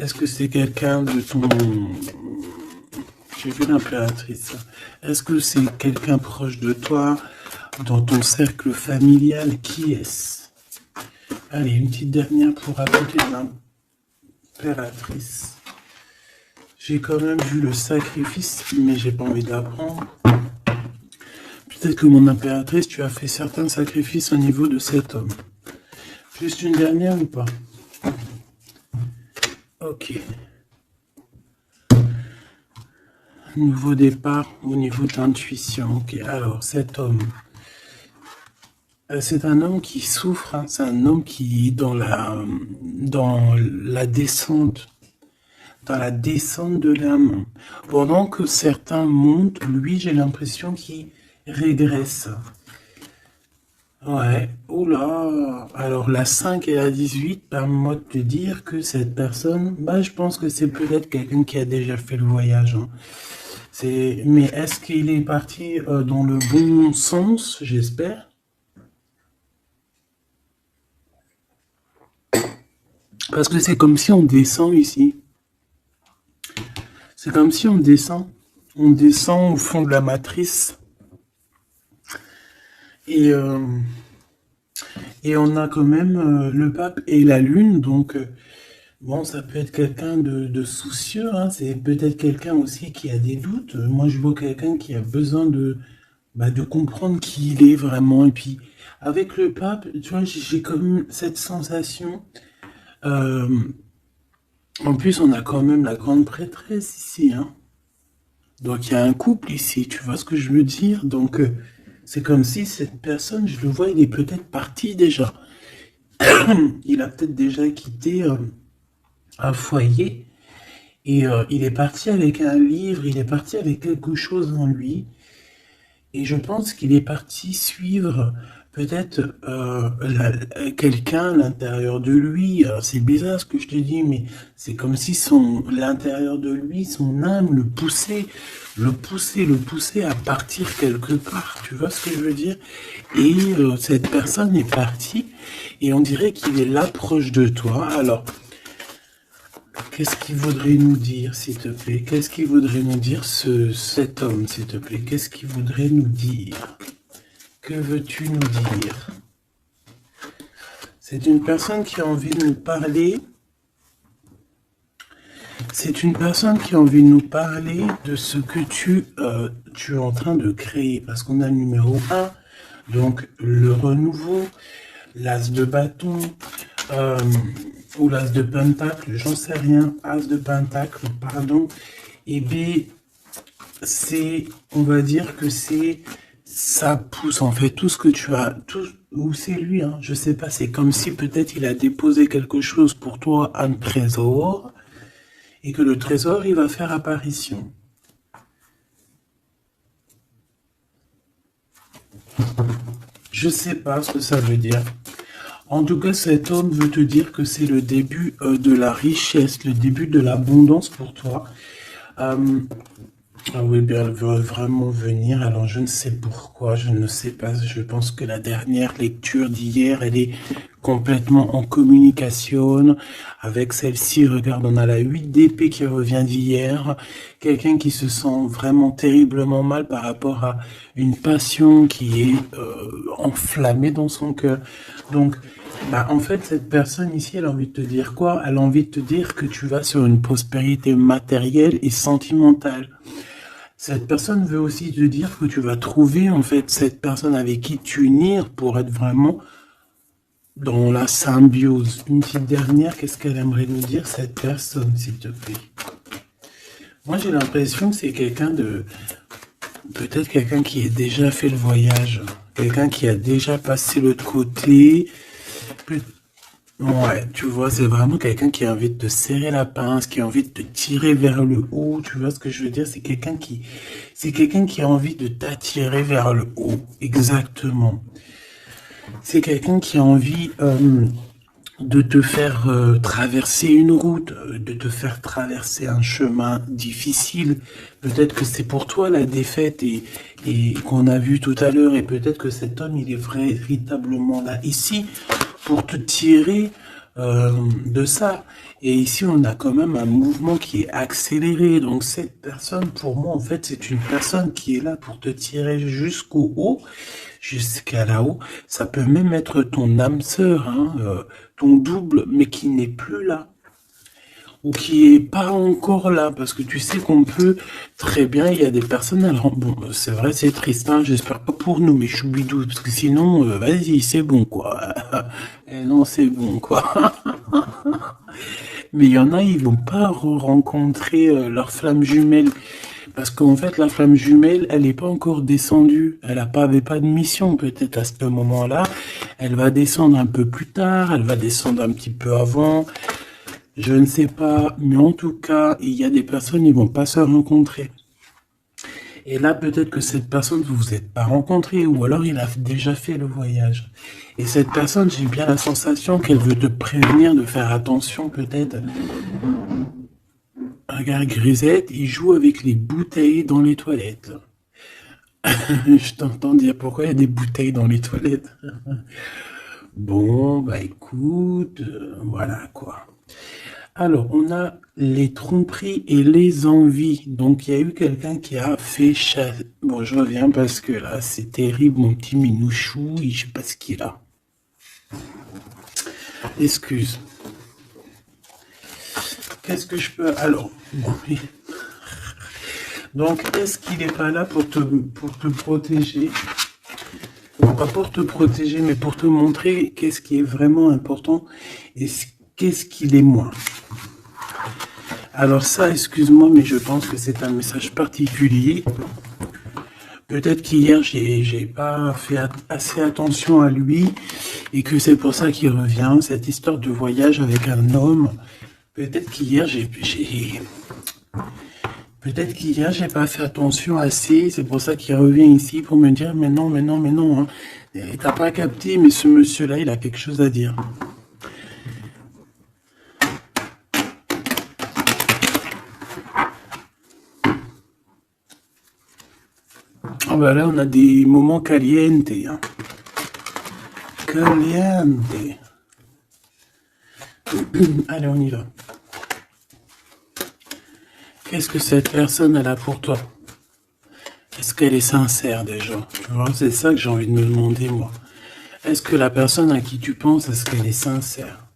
Est-ce que c'est quelqu'un de ton... J'ai vu l'impératrice. Est-ce que c'est quelqu'un proche de toi, dans ton cercle familial? Qui est-ce? Allez, une petite dernière pour raconter l'impératrice. J'ai quand même vu le sacrifice, mais j'ai pas envie d'apprendre. Peut-être que mon impératrice, tu as fait certains sacrifices au niveau de cet homme. Juste une dernière ou pas? Ok. Nouveau départ au niveau d'intuition. Ok, alors cet homme, c'est un homme qui souffre, hein. C'est un homme qui est dans la descente, de l'âme. Pendant que certains montent, lui, j'ai l'impression qu'il régresse. Ouais, oula. Alors la 5 et la 18, permets-moi de te dire que cette personne, je pense que c'est peut-être quelqu'un qui a déjà fait le voyage, hein. Mais est-ce qu'il est parti dans le bon sens, j'espère? Parce que c'est comme si on descend ici. C'est comme si on descend. On descend au fond de la matrice. Et, et on a quand même le pape et la lune. Donc, bon, ça peut être quelqu'un de soucieux, hein. C'est peut-être quelqu'un aussi qui a des doutes. Moi, je vois quelqu'un qui a besoin de comprendre qui il est vraiment. Et puis, avec le pape, tu vois, j'ai comme cette sensation. euh, En plus, on a quand même la grande prêtresse ici, hein. Donc, il y a un couple ici, tu vois ce que je veux dire? Donc, c'est comme si cette personne, je le vois, il est peut-être parti déjà. Il a peut-être déjà quitté un foyer et il est parti avec un livre, il est parti avec quelque chose en lui. Et je pense qu'il est parti suivre peut-être quelqu'un à l'intérieur de lui. Alors, c'est bizarre ce que je te dis, mais c'est comme si l'intérieur de lui, son âme le poussait à partir quelque part. Tu vois ce que je veux dire? Et cette personne est partie et on dirait qu'il est là proche de toi. Alors, qu'est-ce qu'il voudrait nous dire, s'il te plaît? Qu'est-ce qu'il voudrait nous dire, cet homme, s'il te plaît? Qu'est-ce qu'il voudrait nous dire? Que veux-tu nous dire? C'est une personne qui a envie de nous parler. C'est une personne qui a envie de nous parler de ce que tu es en train de créer. Parce qu'on a le numéro 1, donc le renouveau, l'as de bâton, ou l'as de pentacle, j'en sais rien, as de pentacle, pardon. Et B, on va dire que ça pousse en fait tout ce que tu as, ou c'est lui, hein, je sais pas, c'est comme si peut-être il a déposé quelque chose pour toi, un trésor, et que le trésor, il va faire apparition. Je sais pas ce que ça veut dire. En tout cas, cet homme veut te dire que c'est le début de la richesse, le début de l'abondance pour toi. Ah oui, bien, elle veut vraiment venir. Alors, je ne sais pourquoi, je ne sais pas. Je pense que la dernière lecture d'hier, elle est complètement en communication avec celle-ci. Regarde, on a la 8 d'épée qui revient d'hier. Quelqu'un qui se sent vraiment terriblement mal par rapport à une passion qui est enflammée dans son cœur. Donc, en fait, cette personne ici, elle a envie de te dire quoi? Elle a envie de te dire que tu vas sur une prospérité matérielle et sentimentale. Cette personne veut aussi te dire que tu vas trouver en fait cette personne avec qui t'unir pour être vraiment dans la symbiose. Une petite dernière, qu'est-ce qu'elle aimerait nous dire cette personne, s'il te plaît? Moi, j'ai l'impression que c'est peut-être quelqu'un qui a déjà fait le voyage, quelqu'un qui a déjà passé l'autre côté. Ouais, tu vois, c'est vraiment quelqu'un qui a envie de te serrer la pince, qui a envie de te tirer vers le haut. Tu vois ce que je veux dire? C'est quelqu'un qui a envie de t'attirer vers le haut. Exactement. C'est quelqu'un qui a envie de te faire traverser une route, de te faire traverser un chemin difficile. Peut-être que c'est pour toi la défaite et qu'on a vu tout à l'heure, et peut-être que cet homme, il est véritablement là ici pour te tirer de ça. Et ici, on a quand même un mouvement qui est accéléré. Donc, cette personne, pour moi, en fait, c'est une personne qui est là pour te tirer jusqu'au haut, jusqu'à là-haut. Ça peut même être ton âme sœur, hein, ton double, mais qui n'est plus là. Ou qui est pas encore là, parce que tu sais qu'on peut très bien, il y a des personnes, alors bon, c'est vrai, c'est triste, hein, j'espère pas pour nous, mais choubidou, parce que sinon, vas-y, c'est bon, quoi. Et non, c'est bon, quoi. Mais il y en a, ils vont pas rencontrer leur flamme jumelle. Parce qu'en fait, la flamme jumelle, elle n'est pas encore descendue. Avait pas de mission, peut-être, à ce moment-là. Elle va descendre un peu plus tard, elle va descendre un petit peu avant. Je ne sais pas, mais en tout cas, il y a des personnes, ils vont pas se rencontrer. Et là, peut-être que cette personne, vous vous êtes pas rencontré, ou alors il a déjà fait le voyage. Et cette personne, j'ai bien la sensation qu'elle veut te prévenir de faire attention, peut-être. Regarde, Grisette, il joue avec les bouteilles dans les toilettes. Je t'entends dire pourquoi il y a des bouteilles dans les toilettes. Bon, bah écoute, voilà quoi. Alors, on a les tromperies et les envies. Donc, il y a eu quelqu'un qui a fait chasser. Bon, je reviens parce que là, c'est terrible, mon petit minouchou. Je sais pas ce qu'il a. Excuse. Qu'est-ce que je peux... Alors, bon, donc, est-ce qu'il n'est pas là pour te protéger? Pas pour te protéger, mais pour te montrer qu'est-ce qui est vraiment important et qu'est-ce qu'il est moins. Alors ça, excuse-moi, mais je pense que c'est un message particulier. Peut-être qu'hier, j'ai pas fait assez attention à lui et que c'est pour ça qu'il revient, cette histoire de voyage avec un homme. Peut-être qu'hier, Peut-être qu'hier, j'ai pas fait attention assez, c'est pour ça qu'il revient ici pour me dire, mais non, hein. T'as pas capté, mais ce monsieur-là, il a quelque chose à dire. Ah bah là, on a des moments caliente, hein. Caliente. Allez, on y va. Qu'est-ce que cette personne elle a pour toi? Est-ce qu'elle est sincère déjà? Tu vois, c'est ça que j'ai envie de me demander, moi. Est-ce que la personne à qui tu penses, est-ce qu'elle est sincère?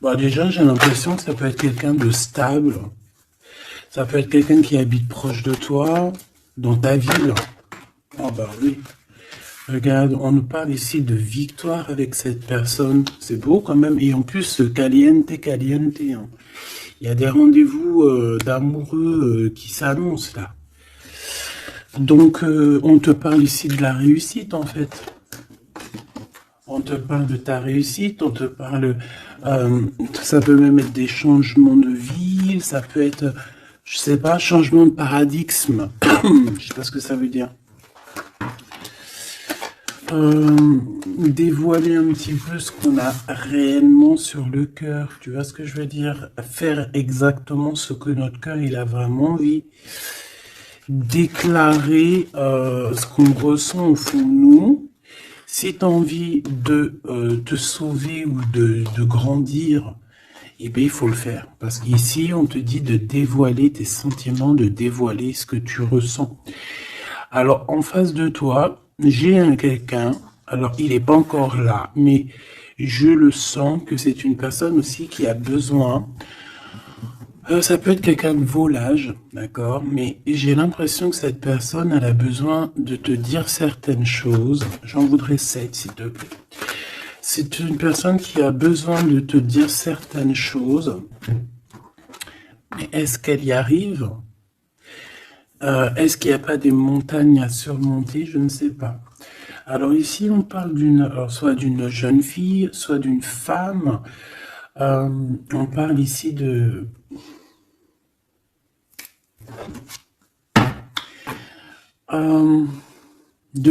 Bon, déjà, j'ai l'impression que ça peut être quelqu'un de stable. Ça peut être quelqu'un qui habite proche de toi, dans ta ville. Ah bah oui. Regarde, on nous parle ici de victoire avec cette personne. C'est beau quand même. Et en plus, caliente. Hein. Il y a des rendez-vous d'amoureux qui s'annoncent là. Donc, on te parle ici de la réussite en fait. On te parle de ta réussite, on te parle... ça peut même être des changements de ville, ça peut être, je sais pas, changement de paradigme. Je sais pas ce que ça veut dire. Dévoiler un petit peu ce qu'on a réellement sur le cœur. Tu vois ce que je veux dire? Faire exactement ce que notre cœur il a vraiment envie. Déclarer ce qu'on ressent au fond de nous. Si tu as envie de te sauver ou de grandir, eh bien, il faut le faire. Parce qu'ici, on te dit de dévoiler tes sentiments, de dévoiler ce que tu ressens. Alors, en face de toi, j'ai quelqu'un, alors il n'est pas encore là, mais je le sens que c'est une personne aussi qui a besoin. Ça peut être quelqu'un de volage, d'accord, mais j'ai l'impression que cette personne, elle a besoin de te dire certaines choses. J'en voudrais 7, s'il te plaît. C'est une personne qui a besoin de te dire certaines choses. Mais est-ce qu'elle y arrive? Est-ce qu'il n'y a pas des montagnes à surmonter? Je ne sais pas. Alors ici, on parle soit d'une jeune fille, soit d'une femme. On parle ici de...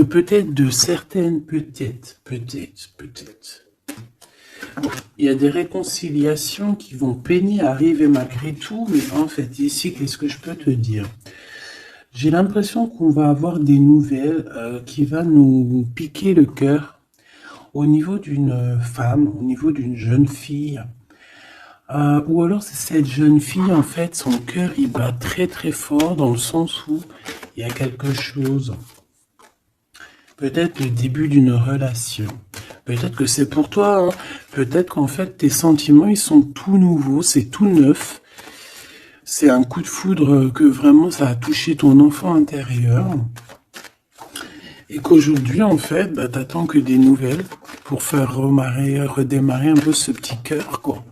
peut-être de certaines, peut-être. Il y a des réconciliations qui vont peiner à arriver malgré tout, mais en fait, ici, qu'est-ce que je peux te dire? J'ai l'impression qu'on va avoir des nouvelles qui va nous piquer le cœur au niveau d'une femme, au niveau d'une jeune fille. Ou alors c'est cette jeune fille, en fait, son cœur il bat très très fort dans le sens où il y a quelque chose. Peut-être le début d'une relation. Peut-être que c'est pour toi, hein. Peut-être qu'en fait tes sentiments ils sont tout nouveaux, c'est tout neuf. C'est un coup de foudre que vraiment ça a touché ton enfant intérieur. Et qu'aujourd'hui en fait, bah, t'attends que des nouvelles pour faire redémarrer un peu ce petit cœur, quoi.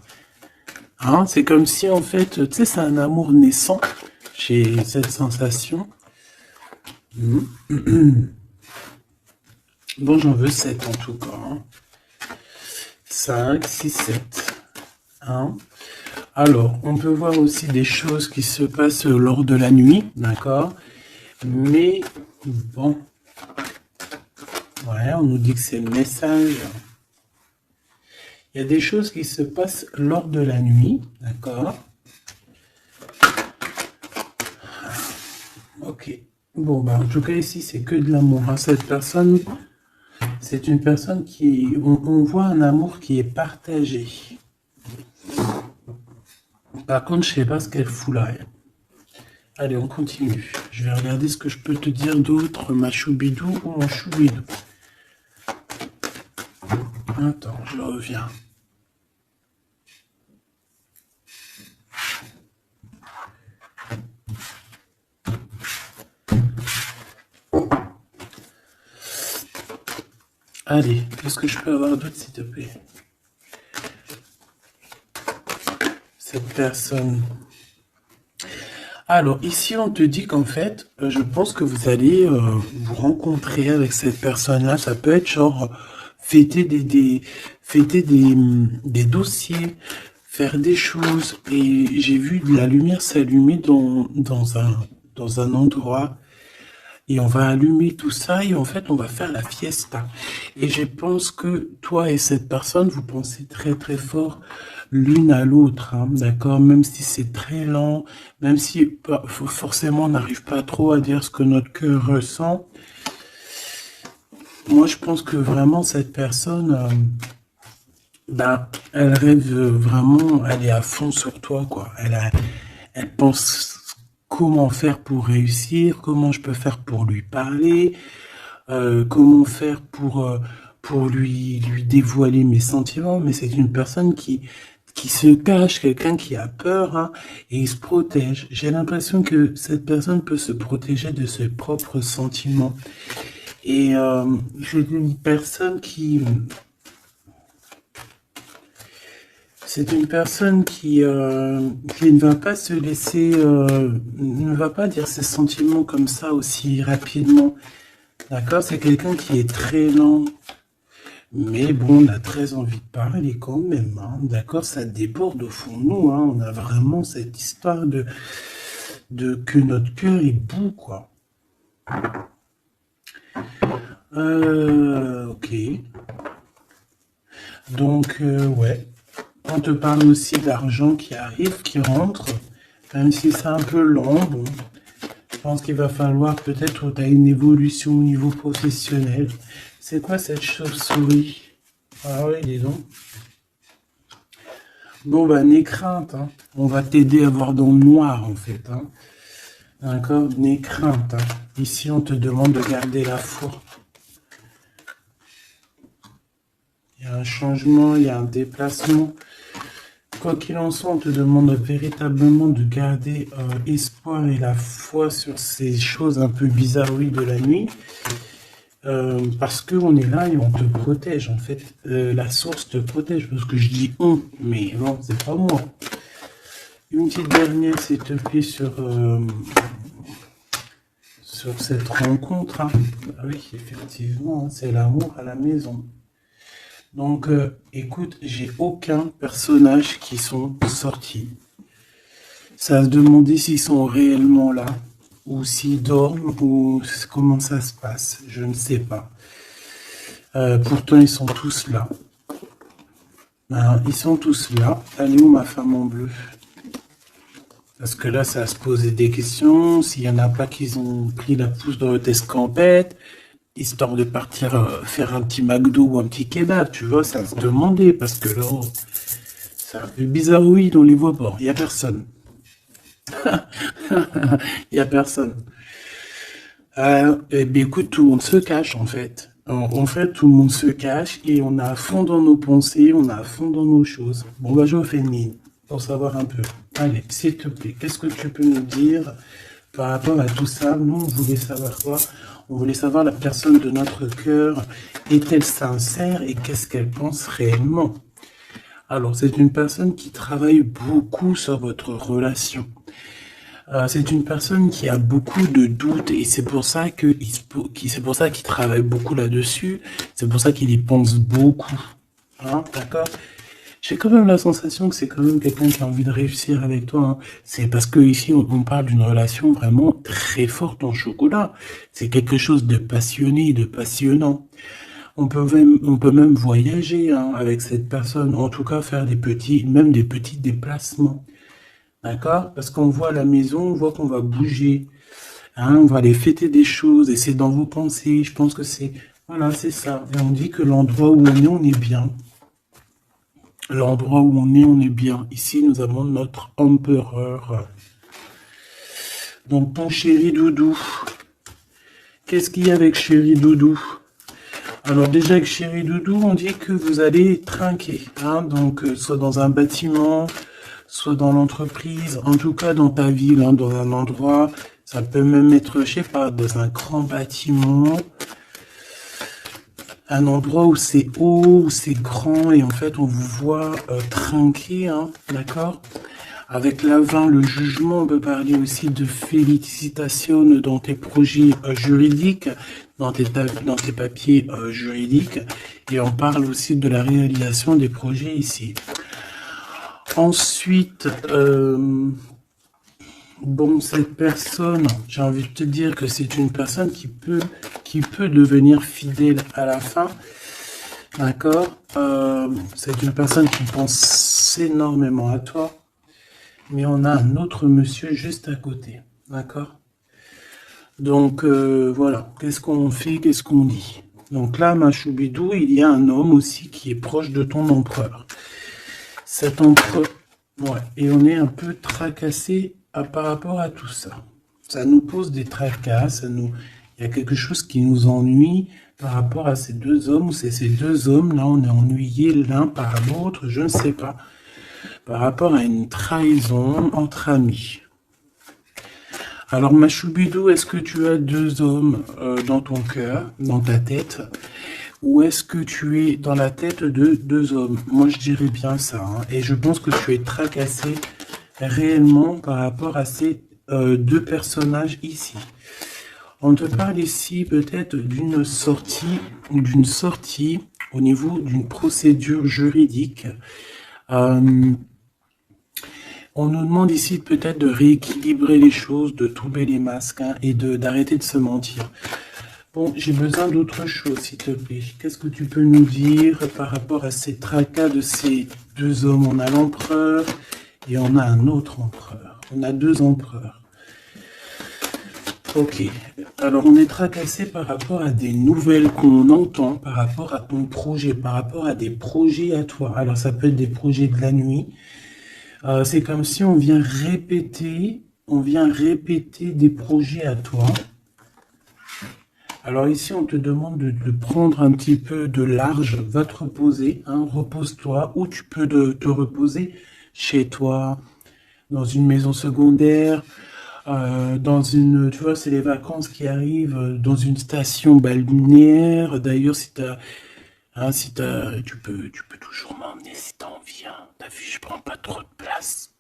Hein, c'est comme si en fait, tu sais, c'est un amour naissant. J'ai cette sensation. Bon, j'en veux 7 en tout cas. Hein. 5, 6, 7. Hein. Alors, on peut voir aussi des choses qui se passent lors de la nuit, d'accord? Mais, bon, ouais, on nous dit que c'est le message. Il y a des choses qui se passent lors de la nuit, d'accord? Ok. Bon, bah, en tout cas, ici, c'est que de l'amour. Hein. Cette personne, c'est une personne qui... On voit un amour qui est partagé. Par contre, je sais pas ce qu'elle fout là. Allez, on continue. Je vais regarder ce que je peux te dire d'autre, ma choubidou ou mon choubidou. Attends, je reviens. Allez, qu'est-ce que je peux avoir d'autre, s'il te plaît? Cette personne. Alors, ici, on te dit qu'en fait, je pense que vous allez vous rencontrer avec cette personne-là. Ça peut être genre fêter fêter des dossiers, faire des choses. Et j'ai vu de la lumière s'allumer dans un endroit. Et on va allumer tout ça et en fait, on va faire la fiesta. Et je pense que toi et cette personne, vous pensez très très fort l'une à l'autre, hein, d'accord? Même si c'est très lent, même si forcément on n'arrive pas trop à dire ce que notre cœur ressent. Moi, je pense que vraiment cette personne, ben, elle rêve vraiment, elle est à fond sur toi, quoi. Elle pense comment faire pour réussir, comment je peux faire pour lui parler, comment faire pour lui dévoiler mes sentiments, mais c'est une personne qui se cache, quelqu'un qui a peur, hein, et il se protège. J'ai l'impression que cette personne peut se protéger de ses propres sentiments. Et c'est une personne c'est une personne qui ne va pas se laisser, ne va pas dire ses sentiments comme ça aussi rapidement. D'accord? C'est quelqu'un qui est très lent. Mais bon, on a très envie de parler quand même. Hein. D'accord? Ça déborde au fond de nous. Hein. On a vraiment cette histoire de que notre cœur est bout, quoi. Ok. Donc, ouais. On te parle aussi d'argent qui arrive, qui rentre. Même si c'est un peu lent, bon. Je pense qu'il va falloir peut-être que tu as une évolution au niveau professionnel. C'est quoi cette chauve-souris? Ah oui, dis donc. Bon, bah, n'aie crainte. Hein. On va t'aider à voir dans le noir, en fait. Hein. D'accord? N'aie crainte. Hein. Ici, on te demande de garder la foi. Il y a un changement, il y a un déplacement. Quoi qu'il en soit, on te demande véritablement de garder espoir et la foi sur ces choses un peu bizarroïdes de la nuit. Parce qu'on est là et on te protège. En fait, la source te protège. Parce que je dis on, mais non, c'est pas moi. Une petite dernière, s'il te plaît, sur cette rencontre. Hein. Ah oui, effectivement, hein, c'est l'amour à la maison. Donc, écoute, j'ai aucun personnage qui sont sortis. Ça se demandait s'ils sont réellement là, ou s'ils dorment, ou comment ça se passe. Je ne sais pas. Pourtant, ils sont tous là. Ils sont tous là. Elle est où ma femme en bleu? Parce que là, ça va se poser des questions. S'il y en a pas qui ont pris la pousse dans votre escampette, histoire de partir faire un petit McDo ou un petit kebab, tu vois, ça va se demander. Parce que là, c'est un peu bizarre, oui, on les voit pas. Il y a personne. Il y a personne. Eh bien, écoute, tout le monde se cache, en fait. En fait, tout le monde se cache et on est à fond dans nos pensées, on est à fond dans nos choses. Bon, bah, je refais une ligne pour savoir un peu. Allez, s'il te plaît, qu'est-ce que tu peux nous dire par rapport à tout ça? Nous, on voulait savoir quoi? On voulait savoir la personne de notre cœur. Est-elle sincère et qu'est-ce qu'elle pense réellement? Alors, c'est une personne qui travaille beaucoup sur votre relation. C'est une personne qui a beaucoup de doutes et c'est pour ça c'est pour ça qu'il travaille beaucoup là-dessus. C'est pour ça qu'il y pense beaucoup. Hein, d'accord? J'ai quand même la sensation que c'est quand même quelqu'un qui a envie de réussir avec toi. Hein. C'est parce que ici on parle d'une relation vraiment très forte en chocolat. C'est quelque chose de passionné, de passionnant. On peut même voyager hein, avec cette personne. En tout cas, faire même des petits déplacements. D'accord? Parce qu'on voit la maison, on voit qu'on va bouger, hein, on va aller fêter des choses, et c'est dans vos pensées, je pense que c'est, voilà, c'est ça. Et on dit que l'endroit où on est bien. L'endroit où on est bien. Ici, nous avons notre empereur. Donc, ton chéri doudou. Qu'est-ce qu'il y a avec chéri doudou? Alors déjà avec chéri doudou, on dit que vous allez trinquer, hein, donc soit dans un bâtiment, soit dans l'entreprise, en tout cas dans ta ville, hein, dans un endroit, ça peut même être, je sais pas, dans un grand bâtiment, un endroit où c'est haut, où c'est grand, et en fait on vous voit trinquer, hein, d'accord? Avec l'avant, le jugement, on peut parler aussi de félicitations dans tes projets juridiques, dans tes papiers juridiques, et on parle aussi de la réalisation des projets ici. Ensuite, bon, cette personne, j'ai envie de te dire que c'est une personne qui peut devenir fidèle à la fin, d'accord? C'est une personne qui pense énormément à toi. Mais on a un autre monsieur juste à côté, d'accord? Donc voilà, qu'est-ce qu'on fait, qu'est-ce qu'on dit? Donc là, ma choubidou, il y a un homme aussi qui est proche de ton empereur. Cet empereur, ouais, et on est un peu tracassé par rapport à tout ça. Ça nous pose des tracas, il y a quelque chose qui nous ennuie par rapport à ces deux hommes, ou c'est ces deux hommes, là on est ennuyé l'un par l'autre, je ne sais pas. Par rapport à une trahison entre amis. Alors, ma choubidou, est-ce que tu as deux hommes dans ton cœur, dans ta tête, ou est-ce que tu es dans la tête de deux hommes? Moi, je dirais bien ça, hein, et je pense que tu es tracassé réellement par rapport à ces deux personnages ici. On te parle ici peut-être d'une sortie au niveau d'une procédure juridique. On nous demande ici peut-être de rééquilibrer les choses, de tomber les masques hein, et d'arrêter de se mentir. Bon, j'ai besoin d'autre chose, s'il te plaît. Qu'est-ce que tu peux nous dire par rapport à ces tracas de ces deux hommes? On a l'empereur et on a un autre empereur. On a deux empereurs. Ok. Alors, on est tracassé par rapport à des nouvelles qu'on entend, par rapport à ton projet, par rapport à des projets à toi. Alors, ça peut être des projets de la nuit. C'est comme si on vient répéter des projets à toi. Alors ici, on te demande de prendre un petit peu de large, va te reposer, hein, repose-toi, ou tu peux te reposer chez toi, dans une maison secondaire, tu vois, c'est les vacances qui arrivent, dans une station balnéaire. D'ailleurs, tu peux toujours m'emmener si t'as envie. Hein. T'as vu, je prends pas trop de place.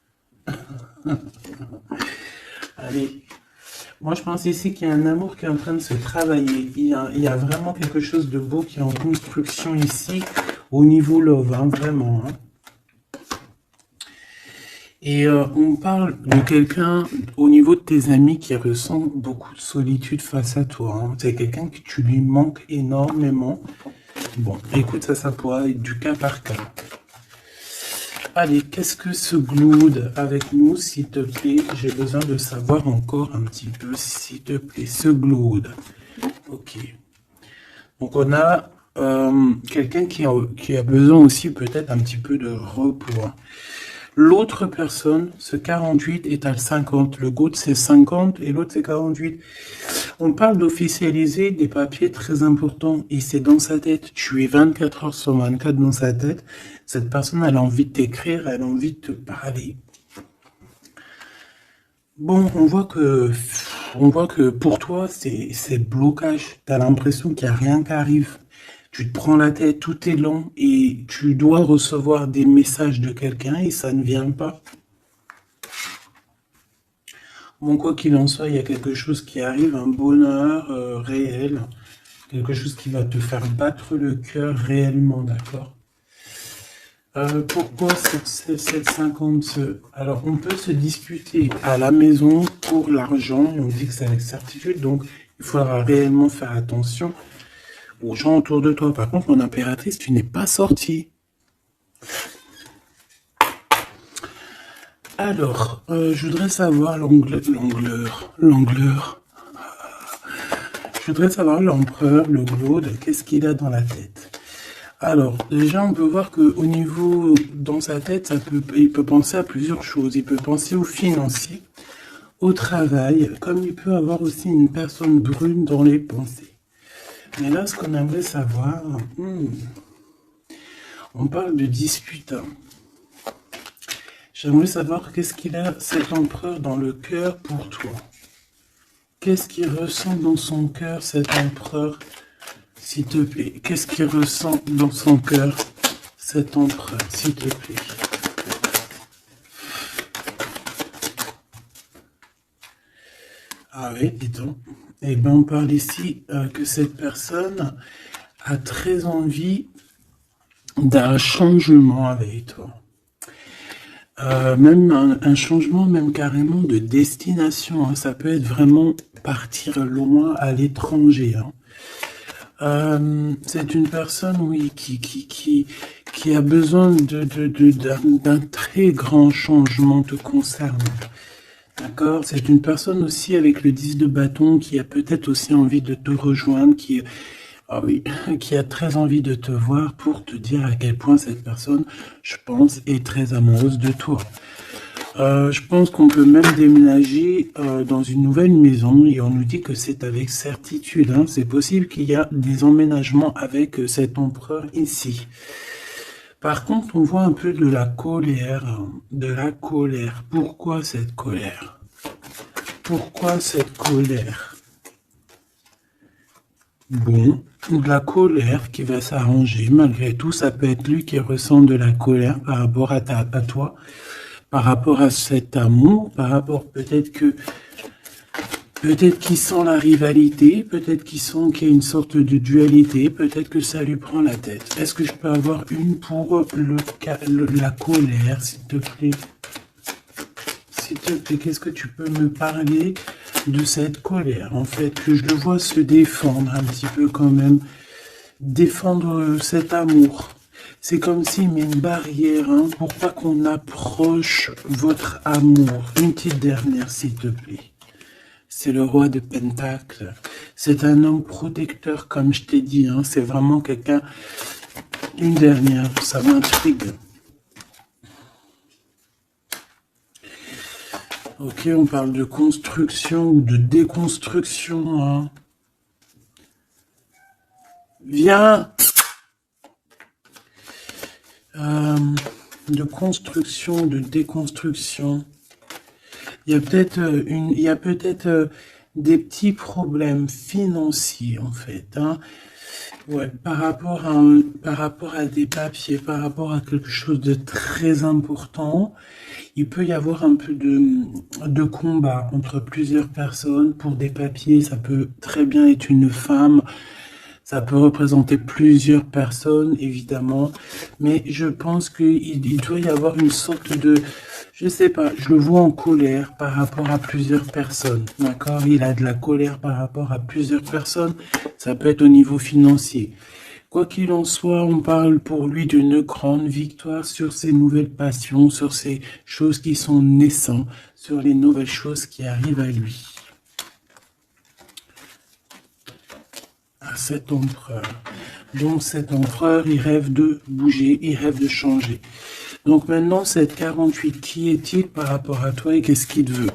Allez. Moi, je pense ici qu'il y a un amour qui est en train de se travailler. Il y a vraiment quelque chose de beau qui est en construction ici, au niveau love, hein, vraiment. Hein. Et on parle de quelqu'un au niveau de tes amis qui ressent beaucoup de solitude face à toi. Hein. C'est quelqu'un que tu lui manques énormément. Bon, écoute, ça pourra être du cas par cas. Allez, qu'est-ce que ce glued avec nous, s'il te plaît? J'ai besoin de savoir encore un petit peu, s'il te plaît, ce glued. Ok. Donc on a quelqu'un qui a besoin aussi peut-être un petit peu de repos. Hein. L'autre personne, ce 48 est à 50. Le GOAT c'est 50 et l'autre c'est 48. On parle d'officialiser des papiers très importants et c'est dans sa tête. Tu es 24 heures sur 24 dans sa tête. Cette personne, elle a envie de t'écrire, elle a envie de te parler. Bon, on voit que pour toi, c'est blocage. Tu as l'impression qu'il n'y a rien qui arrive. Tu te prends la tête, tout est lent et tu dois recevoir des messages de quelqu'un et ça ne vient pas. Bon, quoi qu'il en soit, il y a quelque chose qui arrive, un bonheur réel, quelque chose qui va te faire battre le cœur réellement, d'accord? Pourquoi cette 50? Alors, on peut se discuter à la maison pour l'argent et on dit que c'est avec certitude, donc il faudra réellement faire attention aux gens autour de toi. Par contre, mon impératrice, tu n'es pas sortie. Alors, je voudrais savoir l'angleur. Je voudrais savoir l'empereur, le glaude, qu'est-ce qu'il a dans la tête. Alors, déjà, on peut voir qu'au niveau, dans sa tête, il peut penser à plusieurs choses. Il peut penser au financier, au travail, comme il peut avoir aussi une personne brune dans les pensées. Mais là, ce qu'on aimerait savoir, on parle de dispute. J'aimerais savoir qu'est-ce qu'il a, cet empereur, dans le cœur pour toi. Qu'est-ce qu'il ressent dans son cœur, cet empereur, s'il te plaît? Qu'est-ce qu'il ressent dans son cœur, cet empereur, s'il te plaît? Ah oui, dis donc. Eh bien, on parle ici que cette personne a très envie d'un changement avec toi. Même un changement, même carrément de destination. Hein. Ça peut être vraiment partir loin à l'étranger. Hein. C'est une personne, oui, qui a besoin d'un très grand changement te concernant. D'accord? C'est une personne aussi avec le 10 de bâton qui a peut-être aussi envie de te rejoindre, ah oui, qui a très envie de te voir pour te dire à quel point cette personne, je pense, est très amoureuse de toi. Je pense qu'on peut même déménager dans une nouvelle maison et on nous dit que c'est avec certitude. Hein. C'est possible qu'il y a des emménagements avec cet empereur ici. Par contre, on voit un peu de la colère. De la colère. Pourquoi cette colère? Pourquoi cette colère? Bon, de la colère qui va s'arranger. Malgré tout, ça peut être lui qui ressent de la colère par rapport à toi, par rapport à cet amour, par rapport peut-être qu'il sent la rivalité, peut-être qu'il y a une sorte de dualité, peut-être que ça lui prend la tête. Est-ce que je peux avoir une pour la colère, s'il te plaît? S'il te plaît, qu'est-ce que tu peux me parler de cette colère? En fait, que je le vois se défendre un petit peu quand même, défendre cet amour. C'est comme s'il met une barrière hein, pour pas qu'on approche votre amour. Une petite dernière, s'il te plaît. C'est le roi de Pentacle. C'est un homme protecteur, comme je t'ai dit. Hein. C'est vraiment quelqu'un... Une dernière, ça m'intrigue. Ok, on parle de construction ou de déconstruction. Hein. Viens. De construction, de déconstruction. Il y a peut-être des petits problèmes financiers en fait. Hein. Ouais, par rapport à des papiers, par rapport à quelque chose de très important, il peut y avoir un peu de combat entre plusieurs personnes pour des papiers. Ça peut très bien être une femme. Ça peut représenter plusieurs personnes, évidemment, mais je pense qu'il doit y avoir une sorte de, je sais pas, je le vois en colère par rapport à plusieurs personnes, d'accord? Il a de la colère par rapport à plusieurs personnes, ça peut être au niveau financier. Quoi qu'il en soit, on parle pour lui d'une grande victoire sur ses nouvelles passions, sur ces choses qui sont naissantes, sur les nouvelles choses qui arrivent à lui. À cet empereur. Donc cet empereur, il rêve de bouger, il rêve de changer. Donc maintenant, cette 48, qui est-il par rapport à toi et qu'est-ce qu'il veut?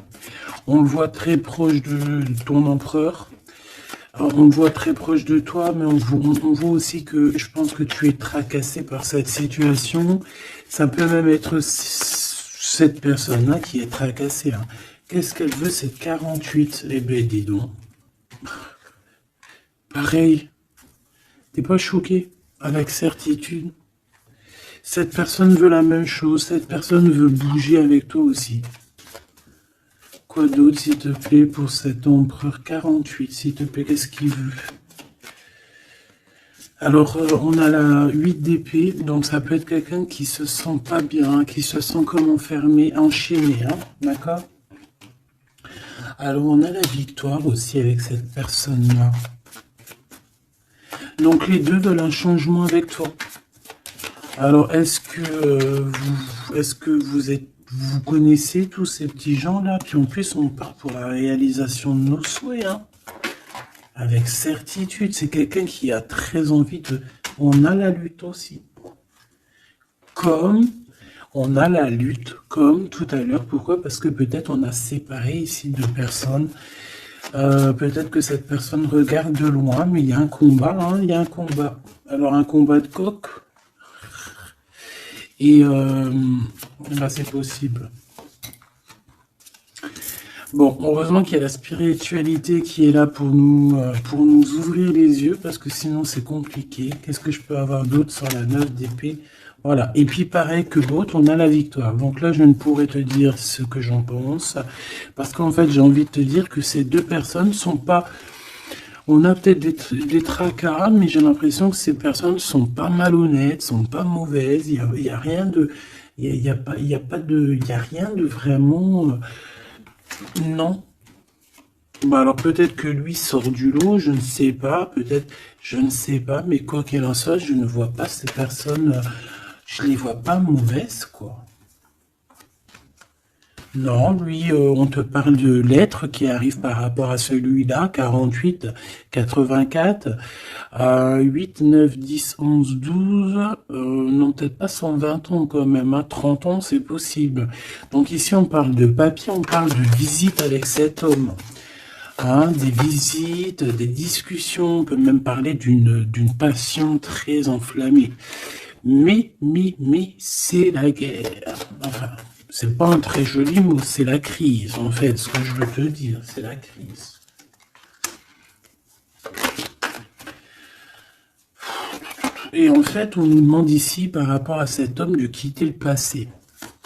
On le voit très proche de ton empereur. On le voit très proche de toi, mais on voit aussi que je pense que tu es tracassé par cette situation. Ça peut même être cette personne-là qui est tracassée. Hein. Qu'est-ce qu'elle veut, cette 48? Eh ben, dis donc. Pareil. T'es pas choqué? Avec certitude. Cette personne veut la même chose. Cette personne veut bouger avec toi aussi. Quoi d'autre, s'il te plaît, pour cet empereur 48, s'il te plaît, qu'est-ce qu'il veut? Alors, on a la 8 d'épée, donc ça peut être quelqu'un qui se sent pas bien, qui se sent comme enfermé, enchaîné, hein, d'accord? Alors, on a la victoire aussi avec cette personne-là. Donc, les deux veulent un changement avec toi. Alors, est-ce que vous connaissez tous ces petits gens-là? Puis en plus, on part pour la réalisation de nos souhaits, hein. Avec certitude, c'est quelqu'un qui a très envie de... On a la lutte aussi. Comme on a la lutte, comme tout à l'heure. Pourquoi? Parce que peut-être on a séparé ici deux personnes. Peut-être que cette personne regarde de loin, mais il y a un combat, hein, il y a un combat. Alors un combat de coq. Et là, c'est possible. Bon, heureusement qu'il y a la spiritualité qui est là pour nous ouvrir les yeux, parce que sinon c'est compliqué. Qu'est-ce que je peux avoir d'autre sur la 9 d'épée? Voilà. Et puis pareil que l'autre, on a la victoire. Donc là, je ne pourrais te dire ce que j'en pense, parce qu'en fait, j'ai envie de te dire que ces deux personnes sont pas... On a peut-être des tracas, mais j'ai l'impression que ces personnes sont pas malhonnêtes, sont pas mauvaises. Il y a rien de... Il y a rien de vraiment... Non. Bah alors peut-être que lui sort du lot, je ne sais pas, peut-être, je ne sais pas, mais quoi qu'il en soit, je ne vois pas ces personnes, je les vois pas mauvaises, quoi. Non, lui, on te parle de l'être qui arrive par rapport à celui-là, 48, 84, 8, 9, 10, 11, 12, non, peut-être pas 120 ans quand même, hein, 30 ans, c'est possible. Donc ici, on parle de papier, on parle de visite avec cet homme. Hein, des visites, des discussions, on peut même parler d'une passion très enflammée. Mais, c'est la guerre. Enfin, c'est pas un très joli mot, c'est la crise, en fait, ce que je veux te dire, c'est la crise. Et en fait, on nous demande ici, par rapport à cet homme, de quitter le passé.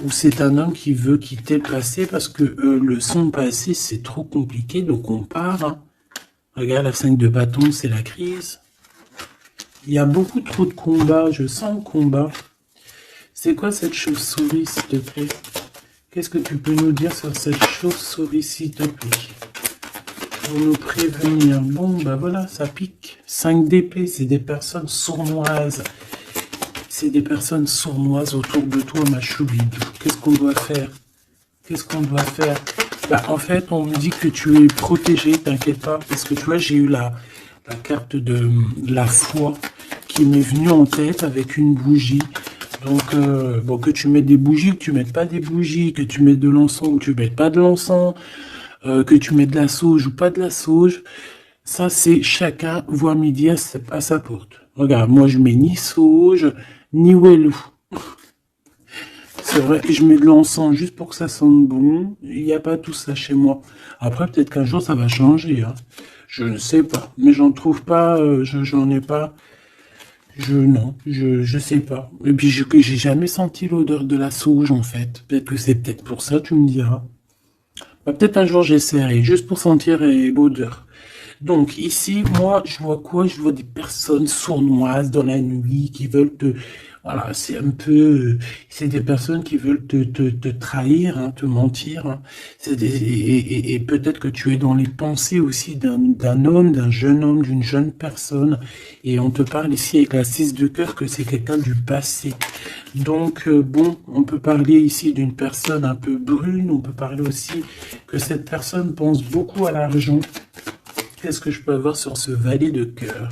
Ou c'est un homme qui veut quitter le passé parce que son passé, c'est trop compliqué, donc on part. Hein. Regarde, la 5 de bâton, c'est la crise. Il y a beaucoup trop de combats, je sens le combat. C'est quoi cette chauve-souris, s'il te plaît? Qu'est-ce que tu peux nous dire sur cette chauve-souris, s'il te plaît? Pour nous prévenir. Bon, bah voilà, ça pique. 5 d'épée, c'est des personnes sournoises. C'est des personnes sournoises autour de toi, ma choubidou. Qu'est-ce qu'on doit faire? Qu'est-ce qu'on doit faire? Bah, en fait, on me dit que tu es protégé, t'inquiète pas. Parce que tu vois, j'ai eu la carte de la foi qui m'est venue en tête avec une bougie. Donc, bon, que tu mettes des bougies, que tu mettes pas des bougies, que tu mettes de l'encens ou que tu mettes pas de l'encens, que tu mettes de la sauge ou pas de la sauge, ça c'est chacun voit midi à sa porte. Regarde, moi je mets ni sauge, ni wellou. C'est vrai que je mets de l'encens juste pour que ça sente bon. Il n'y a pas tout ça chez moi. Après, peut-être qu'un jour ça va changer. Hein. Je ne sais pas. Mais j'en trouve pas, j'en ai pas. Non, je sais pas. Et puis j'ai jamais senti l'odeur de la sauge en fait. Peut-être que c'est peut-être pour ça, tu me diras. Bah, peut-être un jour j'essaierai, juste pour sentir l'odeur. Donc ici, moi, je vois quoi? Je vois des personnes sournoises dans la nuit qui veulent te... Voilà, c'est un peu, c'est des personnes qui veulent te trahir, hein, te mentir, hein. Et peut-être que tu es dans les pensées aussi d'un homme, d'un jeune homme, d'une jeune personne. Et on te parle ici avec la 6 de cœur que c'est quelqu'un du passé. Donc, bon, on peut parler ici d'une personne un peu brune. On peut parler aussi que cette personne pense beaucoup à l'argent. Qu'est-ce que je peux avoir sur ce valet de cœur?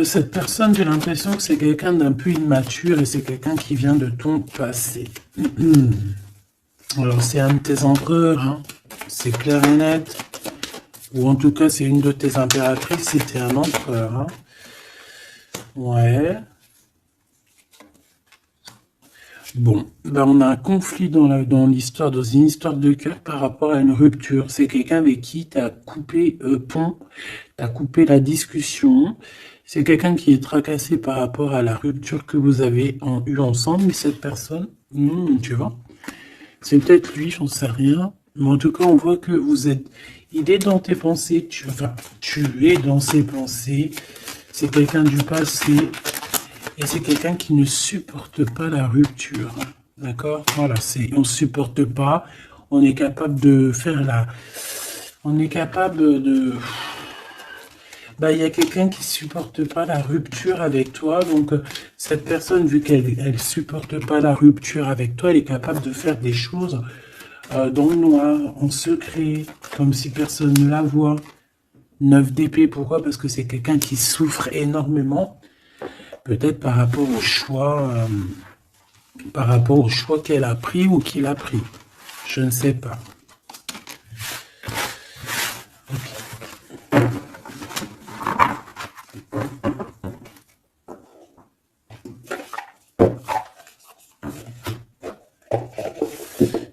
Cette personne, j'ai l'impression que c'est quelqu'un d'un peu immature et c'est quelqu'un qui vient de ton passé. Alors, c'est un de tes empereurs, hein. C'est clair et net. Ou en tout cas, c'est une de tes impératrices, c'était un empereur, hein. Ouais. Bon, ben on a un conflit dans l'histoire, dans une histoire de cœur par rapport à une rupture. C'est quelqu'un avec qui tu as coupé pont, tu as coupé la discussion. C'est quelqu'un qui est tracassé par rapport à la rupture que vous avez eue ensemble, mais cette personne, tu vois, c'est peut-être lui, j'en sais rien. Mais en tout cas, on voit que vous êtes... Il est dans tes pensées, tu es dans ses pensées. C'est quelqu'un du passé. Et c'est quelqu'un qui ne supporte pas la rupture. D'accord? Voilà, on ne supporte pas. On est capable de faire la... On est capable de... Bah, il y a quelqu'un qui supporte pas la rupture avec toi. Donc, cette personne, vu qu'elle supporte pas la rupture avec toi, elle est capable de faire des choses dans le noir, en secret, comme si personne ne la voit. 9 d'épée, pourquoi? Parce que c'est quelqu'un qui souffre énormément. Peut-être par rapport au choix qu'elle a pris ou qu'il a pris. Je ne sais pas.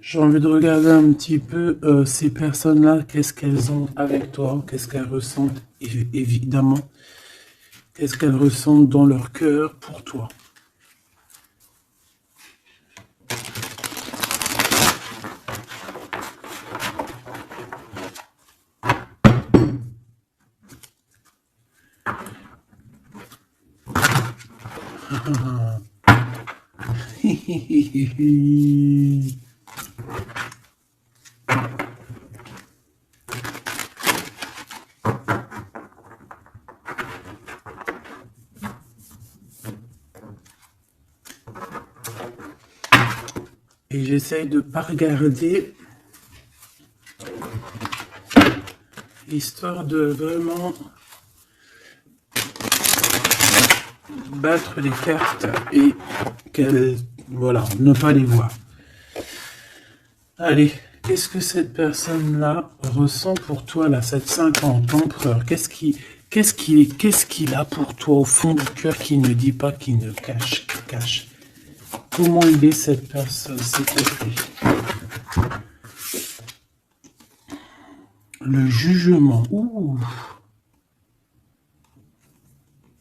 J'ai envie de regarder un petit peu ces personnes-là, qu'est-ce qu'elles ont avec toi, qu'est-ce qu'elles ressentent, évidemment, qu'est-ce qu'elles ressentent dans leur cœur pour toi. Et j'essaye de pas regarder, histoire de vraiment battre les cartes et qu'elles, voilà, ne pas les voir. Allez, qu'est-ce que cette personne-là ressent pour toi, là, cette 50 empereur? Qu'est-ce qu'il a pour toi au fond du cœur qui ne dit pas, qui ne cache? Comment il est cette personne, s'il te plaît? Le jugement. Ouh.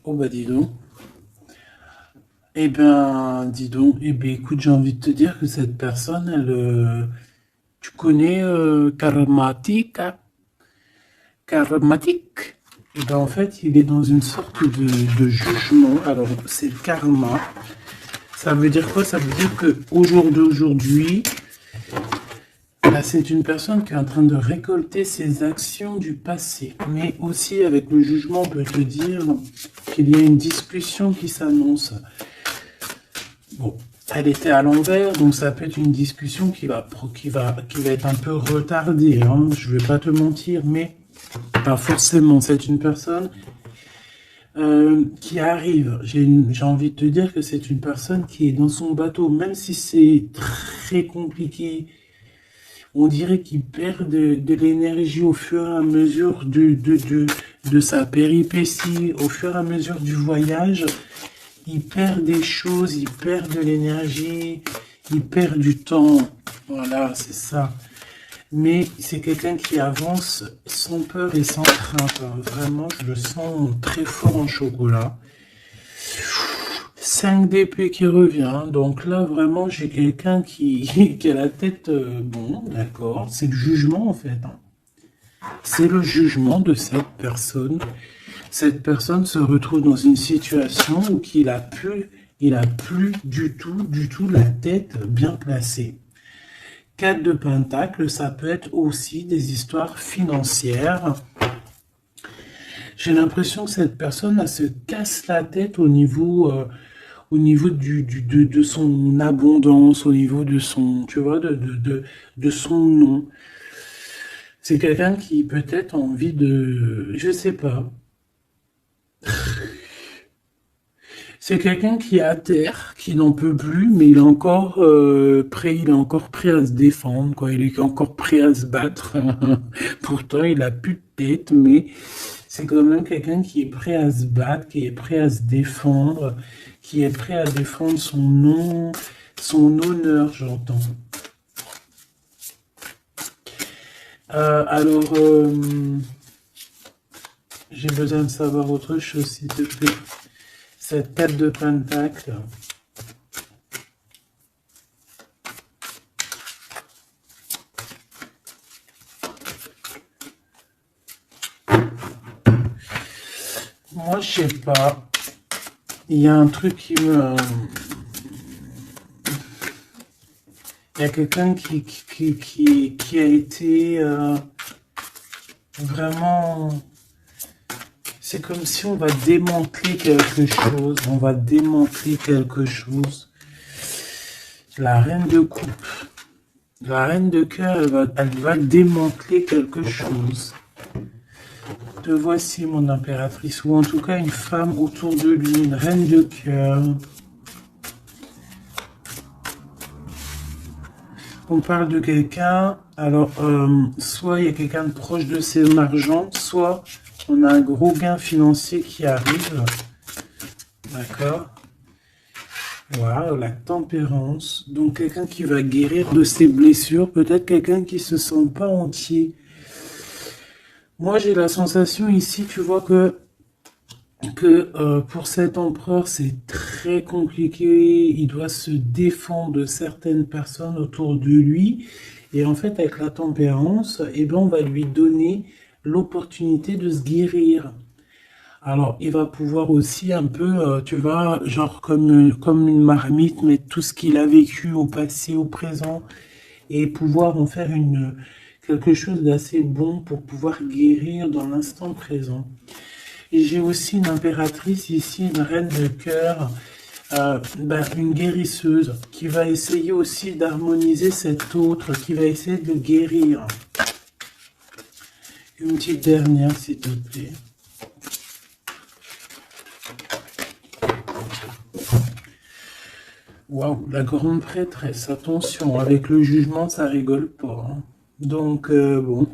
Oh bah dis donc. Eh ben, dis donc. Eh ben, écoute, j'ai envie de te dire que cette personne, elle, tu connais Karmatique, hein? Karmatique. Et ben en fait, il est dans une sorte de jugement. Alors, c'est le karma. Ça veut dire quoi? Ça veut dire que aujourd'hui, là, c'est une personne qui est en train de récolter ses actions du passé. Mais aussi, avec le jugement, on peut te dire qu'il y a une discussion qui s'annonce. Bon, elle était à l'envers, donc ça peut être une discussion qui va être un peu retardée, hein. Je vais pas te mentir, mais pas forcément. C'est une personne qui arrive. J'ai envie de te dire que c'est une personne qui est dans son bateau, même si c'est très compliqué. On dirait qu'il perd de l'énergie au fur et à mesure de sa péripétie, au fur et à mesure du voyage. Il perd des choses, il perd de l'énergie, il perd du temps. Voilà, c'est ça. Mais c'est quelqu'un qui avance sans peur et sans crainte. Vraiment, je le sens très fort en chocolat. 5 d'épée qui revient. Donc là, vraiment, j'ai quelqu'un qui a la tête... bon, d'accord. C'est le jugement, en fait. C'est le jugement de cette personne cette personne se retrouve dans une situation où il a plus du tout la tête bien placée. 4 de Pentacle, ça peut être aussi des histoires financières. J'ai l'impression que cette personne elle se casse la tête au niveau de son abondance, au niveau de son, tu vois, de son nom. C'est quelqu'un qui peut-être a envie de, je sais pas. C'est quelqu'un qui est à terre, qui n'en peut plus, mais il est encore prêt, il est encore prêt à se défendre, quoi. Il est encore prêt à se battre. Pourtant, il a plus de tête, mais c'est quand même quelqu'un qui est prêt à se battre, qui est prêt à se défendre, qui est prêt à défendre son nom, son honneur, j'entends. Alors, j'ai besoin de savoir autre chose, s'il te plaît. Cette 4 de Pentacle. Moi, je sais pas. Il y a un truc qui me... Il y a quelqu'un qui a été vraiment... C'est comme si on va démanteler quelque chose. On va démanteler quelque chose. La reine de coupe. La reine de cœur, elle va démanteler quelque chose. Te voici, mon impératrice. Ou en tout cas, une femme autour de lui. Une reine de cœur. On parle de quelqu'un. Alors, soit il y a quelqu'un de proche de ses argent, soit... on a un gros gain financier qui arrive. D'accord. Voilà, la tempérance. Donc, quelqu'un qui va guérir de ses blessures. Peut-être quelqu'un qui se sent pas entier. Moi, j'ai la sensation ici, tu vois, que pour cet empereur, c'est très compliqué. Il doit se défendre de certaines personnes autour de lui. Et en fait, avec la tempérance, eh ben, on va lui donner l'opportunité de se guérir. Alors, il va pouvoir aussi un peu, tu vois, genre comme une marmite, mettre tout ce qu'il a vécu au passé, au présent, et pouvoir en faire quelque chose d'assez bon pour pouvoir guérir dans l'instant présent. Et j'ai aussi une impératrice ici, une reine de cœur, une guérisseuse, qui va essayer aussi d'harmoniser cet autre, qui va essayer de le guérir. Une petite dernière, s'il te plaît. Waouh, la grande prêtresse, attention, avec le jugement, ça rigole pas. Hein. Donc, bon.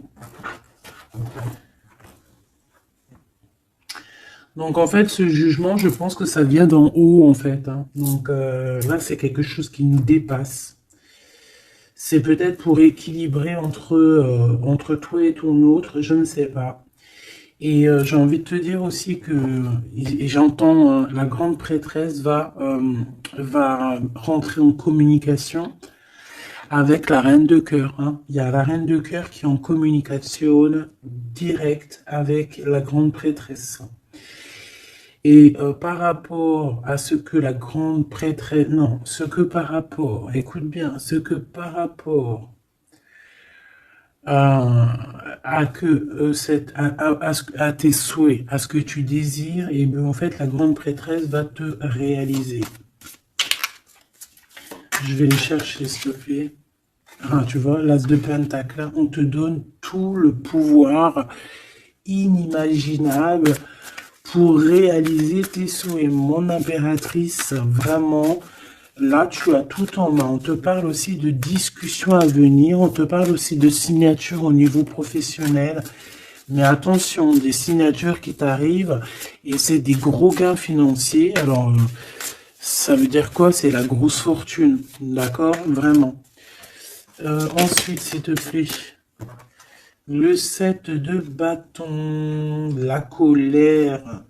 Donc, en fait, ce jugement, je pense que ça vient d'en haut, en fait. Hein. Donc, là, c'est quelque chose qui nous dépasse. C'est peut-être pour équilibrer entre toi et ton autre, je ne sais pas. Et j'ai envie de te dire aussi que, et j'entends la grande prêtresse va rentrer en communication avec la reine de cœur. Hein. Il y a la reine de cœur qui est en communication directe avec la grande prêtresse. Et par rapport à ce que la grande prêtresse... Non, écoute bien, ce que par rapport à tes souhaits, à ce que tu désires, et bien en fait la grande prêtresse va te réaliser. Je vais les chercher, s'il te plaît. Ah, tu vois, l'as de Pentacle, là, on te donne tout le pouvoir inimaginable pour réaliser tes souhaits. Mon impératrice, vraiment, là, tu as tout en main. On te parle aussi de discussions à venir. On te parle aussi de signatures au niveau professionnel. Mais attention, des signatures qui t'arrivent et c'est des gros gains financiers. Alors, ça veut dire quoi? C'est la grosse fortune. D'accord? Vraiment. Ensuite, s'il te plaît, le 7 de bâton, la colère,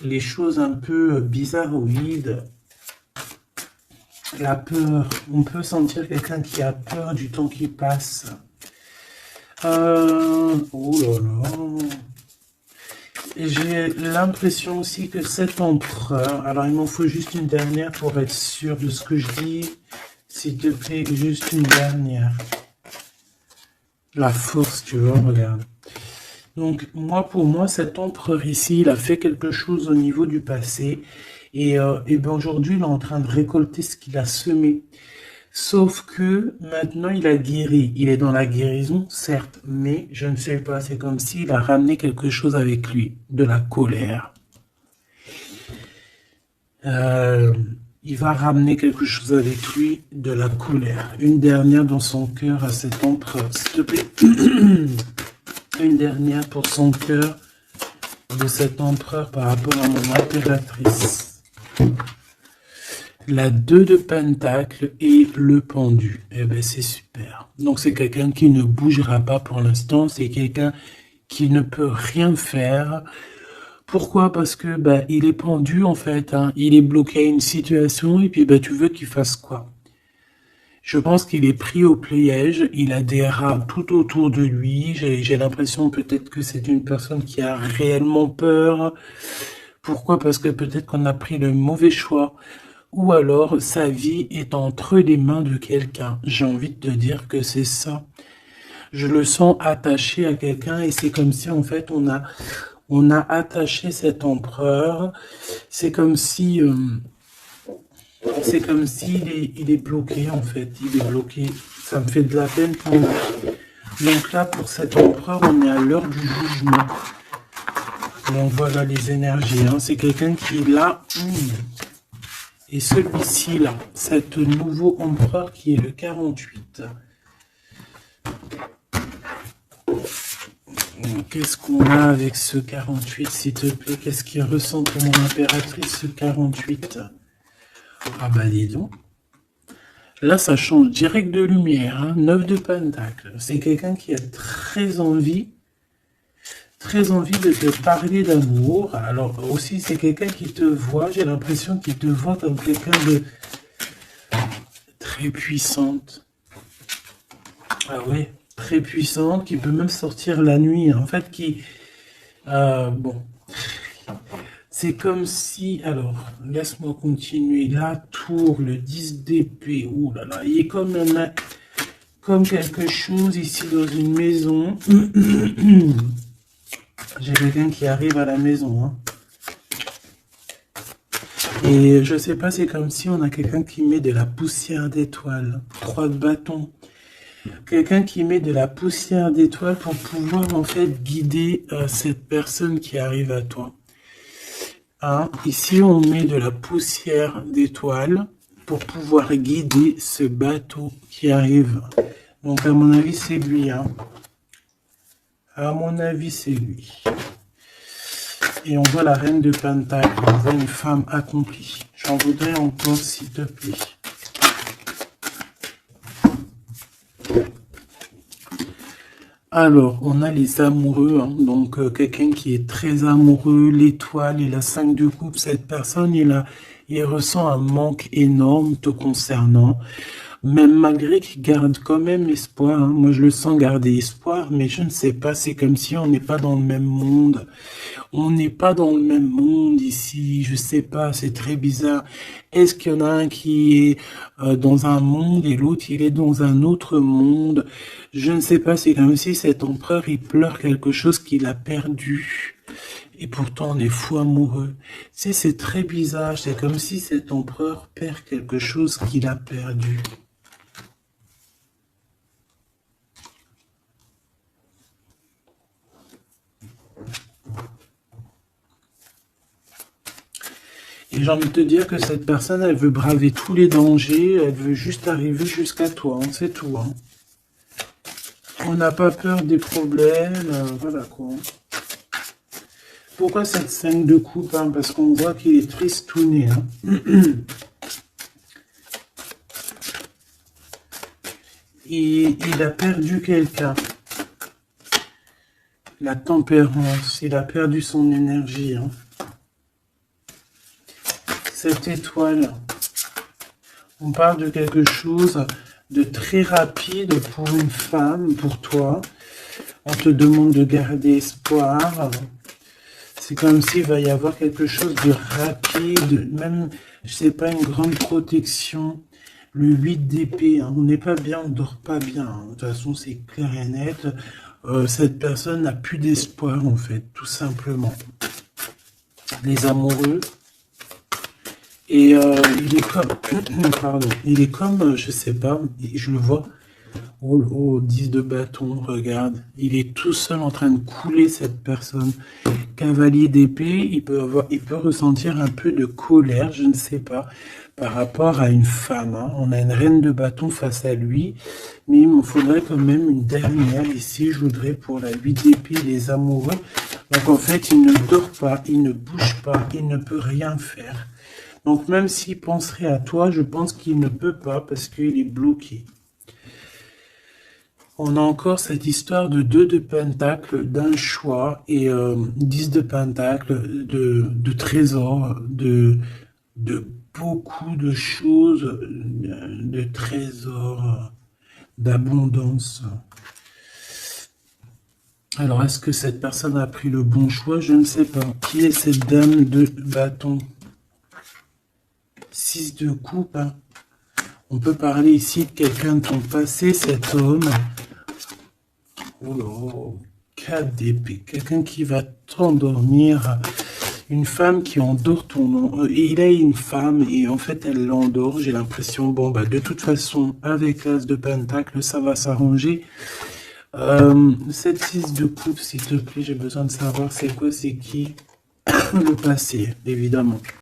les choses un peu bizarroïdes, la peur. On peut sentir quelqu'un qui a peur du temps qui passe. Oh là là. J'ai l'impression aussi que cet empereur, alors il m'en faut juste une dernière pour être sûr de ce que je dis, s'il te plaît, juste une dernière. La force, tu vois, regarde. Donc, pour moi, cet empereur ici, il a fait quelque chose au niveau du passé. Et ben aujourd'hui, il est en train de récolter ce qu'il a semé. Sauf que maintenant, il a guéri. Il est dans la guérison, certes, mais je ne sais pas. C'est comme s'il a ramené quelque chose avec lui, de la colère. Il va ramener quelque chose avec lui, de la colère. Une dernière dans son cœur à cet empereur, s'il te plaît. Une dernière pour son cœur de cet empereur par rapport à mon impératrice. La 2 de pentacle et le pendu. Eh ben c'est super. Donc c'est quelqu'un qui ne bougera pas pour l'instant. C'est quelqu'un qui ne peut rien faire. Pourquoi? Parce que il est pendu en fait. Hein. Il est bloqué à une situation et puis tu veux qu'il fasse quoi? Je pense qu'il est pris au piège, il a des rats tout autour de lui, j'ai l'impression peut-être que c'est une personne qui a réellement peur. Pourquoi? Parce que peut-être qu'on a pris le mauvais choix, ou alors sa vie est entre les mains de quelqu'un. J'ai envie de te dire que c'est ça. Je le sens attaché à quelqu'un et c'est comme si en fait on a attaché cet empereur. C'est comme si... c'est comme s'il est bloqué en fait, il est bloqué. Ça me fait de la peine pour lui. Donc là, pour cet empereur, on est à l'heure du jugement. Donc voilà les énergies. Hein. C'est quelqu'un qui est là. Et celui-ci là, cet nouveau empereur qui est le 48. Qu'est-ce qu'on a avec ce 48, s'il te plaît? Qu'est-ce qu'il ressent pour mon impératrice, ce 48? Ah bah dis donc. Là, ça change direct de lumière. Hein. 9 de pentacle. C'est quelqu'un qui a très envie de te parler d'amour. Alors aussi, c'est quelqu'un qui te voit. J'ai l'impression qu'il te voit comme quelqu'un de très puissante. Ah ouais, très puissante, qui peut même sortir la nuit. En fait, bon... C'est comme si, alors, laisse-moi continuer, la tour, le 10 d'épée, ouh là là, il est comme quelque chose ici dans une maison. J'ai quelqu'un qui arrive à la maison. Hein. Et je sais pas, c'est comme si on a quelqu'un qui met de la poussière d'étoiles, 3 de bâton. Quelqu'un qui met de la poussière d'étoiles pour pouvoir en fait guider cette personne qui arrive à toi. Hein, ici, on met de la poussière d'étoiles pour pouvoir guider ce bateau qui arrive. Donc, à mon avis, c'est lui. Hein. À mon avis, c'est lui. Et on voit la reine de Pentacle. On voit une femme accomplie. J'en voudrais encore, s'il te plaît. Alors, on a les amoureux, hein. Donc quelqu'un qui est très amoureux, l'étoile et la 5 de coupe, cette personne, il ressent un manque énorme te concernant, même malgré qu'il garde quand même espoir, hein. Moi, je le sens garder espoir, mais je ne sais pas, c'est comme si on n'est pas dans le même monde. On n'est pas dans le même monde ici, je sais pas, c'est très bizarre. Est-ce qu'il y en a un qui est dans un monde et l'autre il est dans un autre monde? Je ne sais pas, c'est comme si cet empereur il pleure quelque chose qu'il a perdu. Et pourtant on est fou amoureux. C'est très bizarre, c'est comme si cet empereur perd quelque chose qu'il a perdu. Et j'ai envie de te dire que cette personne, elle veut braver tous les dangers, elle veut juste arriver jusqu'à toi, hein, c'est tout. Hein. On n'a pas peur des problèmes, voilà quoi. Pourquoi cette 5 de coupe? Hein? Parce qu'on voit qu'il est tristouné. Hein. Il a perdu quelqu'un. La tempérance, il a perdu son énergie. Hein. Cette étoile, on parle de quelque chose de très rapide pour une femme, pour toi. On te demande de garder espoir. C'est comme s'il va y avoir quelque chose de rapide, même, je sais pas, une grande protection. Le 8 d'épée, hein, on n'est pas bien, on dort pas bien, hein. De toute façon, c'est clair et net. Cette personne n'a plus d'espoir, en fait, tout simplement. Les amoureux. Et il est comme, pardon, il est comme, je sais pas, je le vois, au 10 de bâton, regarde, il est tout seul en train de couler cette personne. Cavalier d'épée, il peut ressentir un peu de colère, je ne sais pas, par rapport à une femme, hein. On a une reine de bâton face à lui, mais il me faudrait quand même une dernière ici, je voudrais pour la 8 d'épée, les amoureux. Donc en fait, il ne dort pas, il ne bouge pas, il ne peut rien faire. Donc même s'il penserait à toi, je pense qu'il ne peut pas parce qu'il est bloqué. On a encore cette histoire de 2 de pentacle, d'un choix, et 10 de pentacle, de trésors, de beaucoup de choses, de trésors, d'abondance. Alors, est-ce que cette personne a pris le bon choix? Je ne sais pas. Qui est cette dame de bâton? 6 de coupe, hein. On peut parler ici de quelqu'un de ton passé, cet homme. Oh là, 4 d'épée. Quelqu'un qui va t'endormir. Une femme qui endort ton nom. Il a une femme et en fait elle l'endort. J'ai l'impression, bon bah de toute façon, avec l'as de pentacle, ça va s'arranger. Cette 6 de coupe, s'il te plaît, j'ai besoin de savoir c'est quoi, c'est qui. Le passé, évidemment.